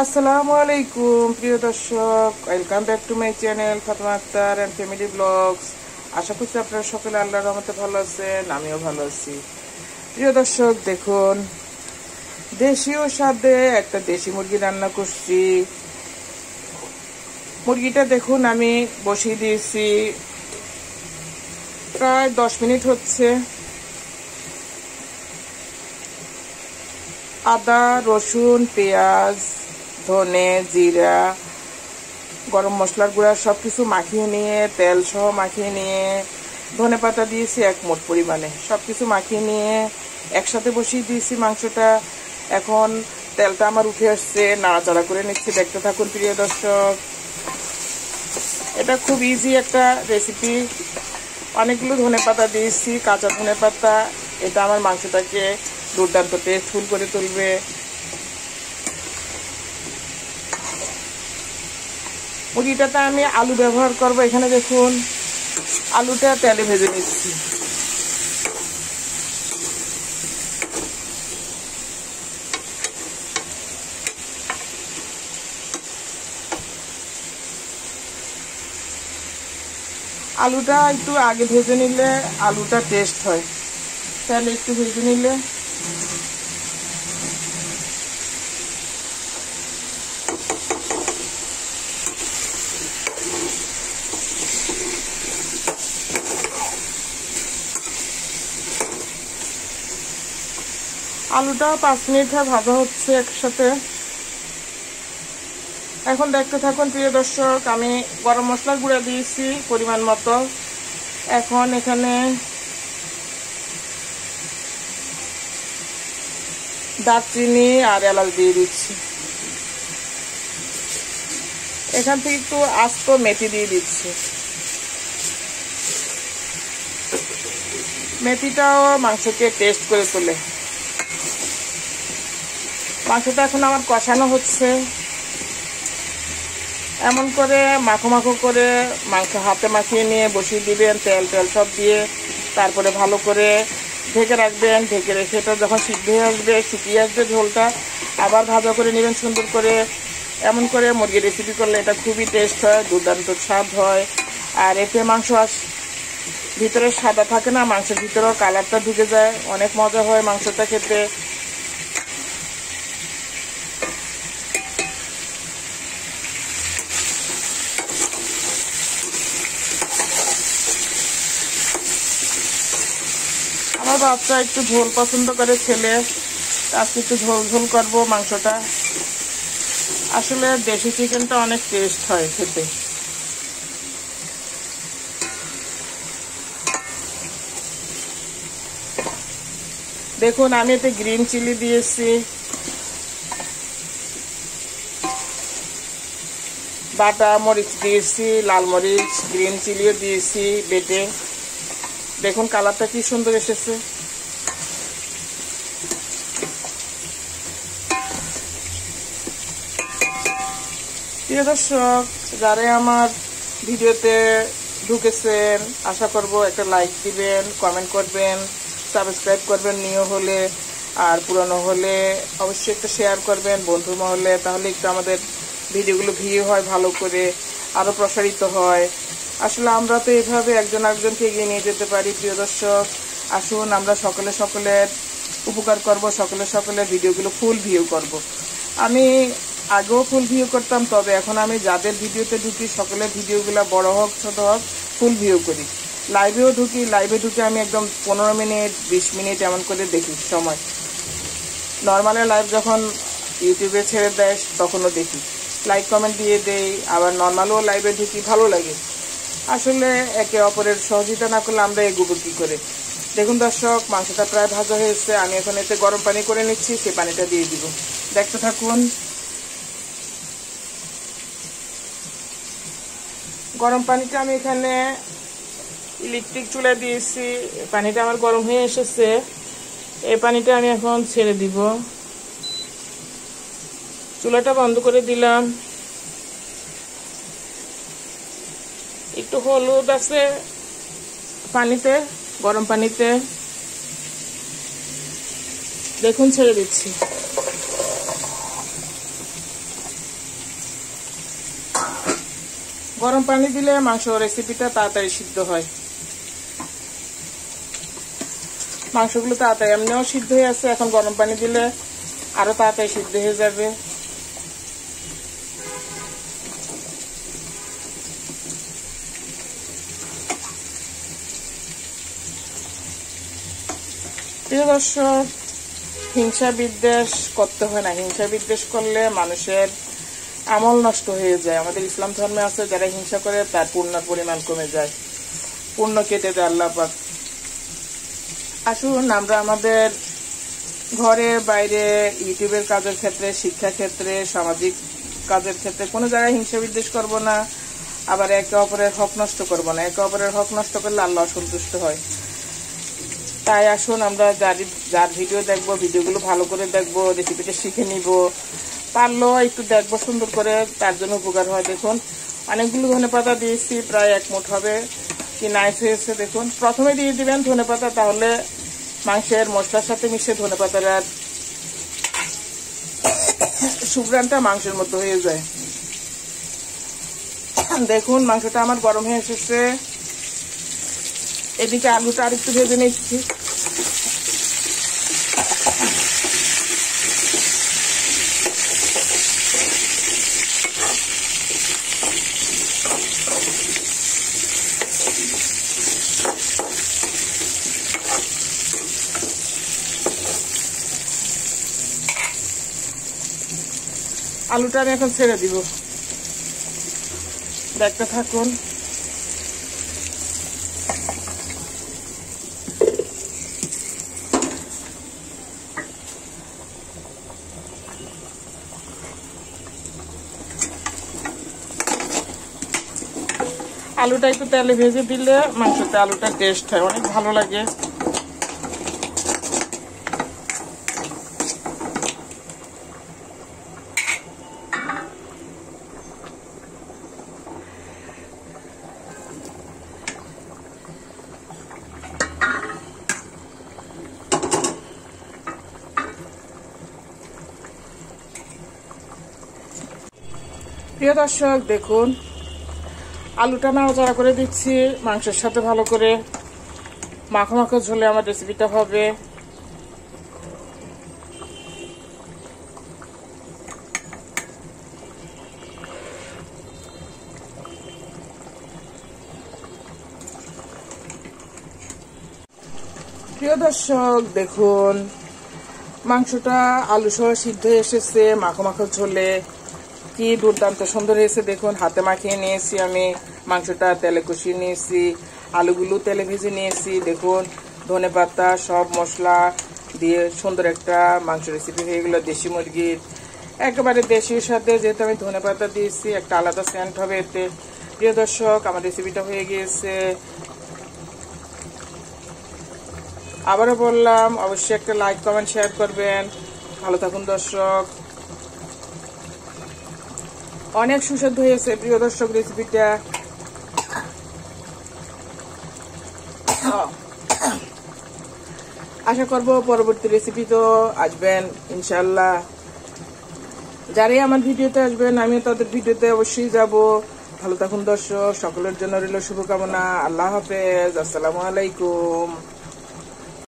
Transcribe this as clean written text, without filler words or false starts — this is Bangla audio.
আসসালামু আলাইকুম প্রিয় দর্শক, welcome back to my channel Fatema Akter and family vlogs. আশা করছি আপনারা সকলে আল্লাহর রহমতে ভালো আছেন, আমিও ভালো আছি। প্রিয় দর্শক, দেখুন দেশীয় স্বাদে একটা দেশি মুরগি রান্না করছি। মুরগিটা দেখুন আমি বসিয়ে দিয়েছি, প্রায় 10 মিনিট হচ্ছে। আদা, রসুন, পেঁয়াজ, ধনে, জিরা, গরম মশলার গুঁড়া সবকিছু মাখিয়ে নিয়ে, তেল সহ মাখিয়ে নিয়ে, ধনে পাতা দিয়েছি 1 মুঠ পরিমাণে, সবকিছু মাখিয়ে নিয়ে একসাথে বসিয়ে দিয়েছি মাংসটা। এখন তেলটা আমার উঠে আসছে, নাড়াচাড়া করে নিচ্ছি, দেখতে থাকুন প্রিয় দর্শক। এটা খুব ইজি একটা রেসিপি। অনেকগুলো ধনে পাতা দিয়েছি, কাঁচা ধনে পাতা। এটা আমার মাংসটাকে দুর্দান্ত টেস্টফুল করে তুলবে। মুরগিটাতে আমি আলু ব্যবহার করব। এখানে দেখুন আলুটা তেলে ভেজে নিচ্ছি। আলুটা একটু আগে ভেজে নিলে আলুটা টেস্ট হয়, তেলে একটু ভেজে নিলে। আলুটা 5 মিনিট ভাজা হচ্ছে একসাথে। এখন দেখতে থাকুন প্রিয় দর্শক। আমি গরম মশলার গুঁড়া দিয়েছি পরিমাণ মতো। এখন এখানে দারচিনি আর এলাচ দিয়ে দিচ্ছি। এখান থেকে একটু আস্ত মেথি দিয়ে দিচ্ছি। মেথিটাও মাংসকে টেস্ট করে তোলে। মাংসটা এখন আমার কষানো হচ্ছে। এমন করে মাখো মাখো করে মাংস হাতে মাখিয়ে নিয়ে বসিয়ে দিবেন, তেল সব দিয়ে। তারপরে ভালো করে ঢেকে রাখবেন। ঢেকে রেখে এটা যখন সিদ্ধ হয়ে আসবে, শুকিয়ে আসবে ঝোলটা, আবার ভাজা করে নেবেন সুন্দর করে। এমন করে মুরগির রেসিপি করলে এটা খুবই টেস্ট হয়, দুর্দান্ত স্বাদ হয়। আর এতে মাংস ভিতরে সাদা থাকে না, মাংসের ভিতরেও কালারটা ঢুকে যায়, অনেক মজা হয় মাংসটা খেতে। আমার বাচ্চা একটু ঝোল পছন্দ করে, ছেলে, আজকে একটু ঝোল ঝোল করবো মাংসটা। আসলে দেশি চিকেনটা অনেক টেস্ট হয় খেতে। দেখুন আমি এতে গ্রিন চিলি দিয়েছি, বাটা মরিচ দিয়েছি, লাল মরিচ, গ্রিন চিলিও দিয়েছি বেটে। দেখুন কালারটা কি সুন্দর এসেছে। প্রিয় দর্শক, যারা আমার ভিডিওতে ঢুকেছেন, আশা করব একটা লাইক দিবেন, কমেন্ট করবেন, সাবস্ক্রাইব করবেন নিউ হলে, আর পুরনো হলে অবশ্যই একটা শেয়ার করবেন বন্ধু মহলে। তাহলে একটু আমাদের ভিডিওগুলো ভিউ হয়, ভালো করে আরো প্রসারিত হয়। আসলে আমরা তো এইভাবে একজন আরেকজনকে এগিয়ে নিয়ে যেতে পারি। প্রিয় দর্শক, আসুন আমরা সকলের উপকার করব, সকলের ভিডিওগুলো ফুল ভিউ করব। আমি আগেও ফুল ভিউ করতাম, তবে এখন আমি যাদের ভিডিওতে ঢুকি সকলের ভিডিওগুলো বড় হোক ছোট হোক ফুল ভিউ করি। লাইভে ঢুকে আমি একদম 15 মিনিট 20 মিনিট এমন করে দেখি সময়। নর্মালে লাইভ যখন ইউটিউবে ছেড়ে দেয় তখনও দেখি, লাইক কমেন্ট দিয়ে দেই। আবার নর্মালও লাইভে ঢুকি, ভালো লাগে। আসলে একে অপরের সহযোগিতা না করলে আমরা এগোবো কি করে। দেখুন দর্শক, মাংসটা প্রায় ভাজা হয়েছে। আমি এখন এতে গরম পানি করে নিচ্ছি, সেই পানিটা দিয়ে দিব। দেখতে থাকুন। গরম পানিটা আমি এখানে ইলেকট্রিক চুলায় দিয়েছি। পানিটা আমার গরম হয়ে এসেছে। এই পানিটা আমি এখন ছেড়ে দিব। চুলাটা বন্ধ করে দিলাম। একটু হলুদ আছে পানিতে, গরম পানিতে। দেখুন ছেড়ে দিচ্ছি। গরম পানি দিলে মাংস রেসিপিটা তাড়াতাড়ি সিদ্ধ হয়। মাংসগুলো তাড়াতাড়ি এমনিও সিদ্ধ হয়ে আছে, এখন গরম পানি দিলে আরো তাড়াতাড়ি সিদ্ধ হয়ে যাবে। প্রিয় দর্শক, হিংসা বিদ্বেষ করতে হয় না। হিংসা বিদ্বেষ করলে মানুষের আমল নষ্ট হয়ে যায়। আমাদের ইসলাম ধর্মে আছে, যারা হিংসা করে তার পুণ্যের পরিমাণ কমে যায়, পুণ্য কেটে দেয় আল্লাহ পাক। আসুন আমরা আমাদের ঘরে বাইরে, ইউটিউবের কাজের ক্ষেত্রে, শিক্ষা ক্ষেত্রে, সামাজিক কাজের ক্ষেত্রে কোনো জায়গায় হিংসা বিদ্বেষ করবো না। আবার একে অপরের হক নষ্ট করবো না। একে অপরের হক নষ্ট করলে আল্লাহ সন্তুষ্ট হয়। তাই আসুন আমরা যার ভিডিও দেখবো, ভিডিওগুলো ভালো করে দেখবো, রেসিপিটা শিখে নিব, পারলেও একটু দেখবো সুন্দর করে, তার জন্য উপকার হয়। দেখুন অনেকগুলো ধনেপাতা দিয়েছি, প্রায় 1 মুঠ হবে। কি নাইস হয়েছে দেখুন। প্রথমে দিয়ে দিবেন ধনেপাতা, তাহলে মাংসের মশলার সাথে মিশে ধনেপাতার আর সুঘ্রাণটা মাংসের মতো হয়ে যায়। দেখুন মাংসটা আমার গরম হয়ে এসেছে। এদিকে আলুটা আর একটু ভেজে নিচ্ছি। আলুটা আমি এখন ছেড়ে দিব, দেখতে থাকুন। আলুটা একটু তেলে ভেজে দিলে মাংসতে আলুটা টেস্ট হয়, অনেক ভালো লাগে। প্রিয় দর্শক দেখুন, আলুটা নাড়াচাড়া করে দিচ্ছি মাংসের সাথে, ভালো করে মাখো মাখো ঝোলে আমার রেসিপিটা হবে। প্রিয় দর্শক দেখুন, মাংসটা আলু সহ সিদ্ধ হয়ে এসেছে, মাখো মাখো ঝোলে কি দুর্দান্ত সুন্দর হয়েছে। দেখুন হাতে মাখিয়ে নিয়েছি আমি, মাংসটা তেলে কষিয়ে নিয়েছি, আলুগুলো তেলে ভেজে নিয়েছি। দেখুন ধনেপাতা সব মশলা দিয়ে সুন্দর একটা মাংস রেসিপি হয়ে গেল। দেশি মুরগির একেবারে দেশির সাথে, যেহেতু আমি ধনেপাতা দিয়েছি একটা আলাদা সেন্ট হবে এতে। প্রিয় দর্শক আমার রেসিপিটা হয়ে গিয়েছে। আবারও বললাম অবশ্যই একটা লাইক কমেন্ট শেয়ার করবেন। ভালো থাকুন দর্শক। অনেক সুস্বাদু হয়েছে প্রিয় দর্শক রেসিপিটা। আশা করব পরবর্তী রেসিপি তো আসবেন ইনশাল্লাহ। যারাই আমার ভিডিওতে আসবেন আমিও তাদের ভিডিওতে অবশ্যই যাব। ভালো থাকুন দর্শক, সকলের জন্য রইল শুভকামনা। আল্লাহ হাফেজ, আসসালামু আলাইকুম।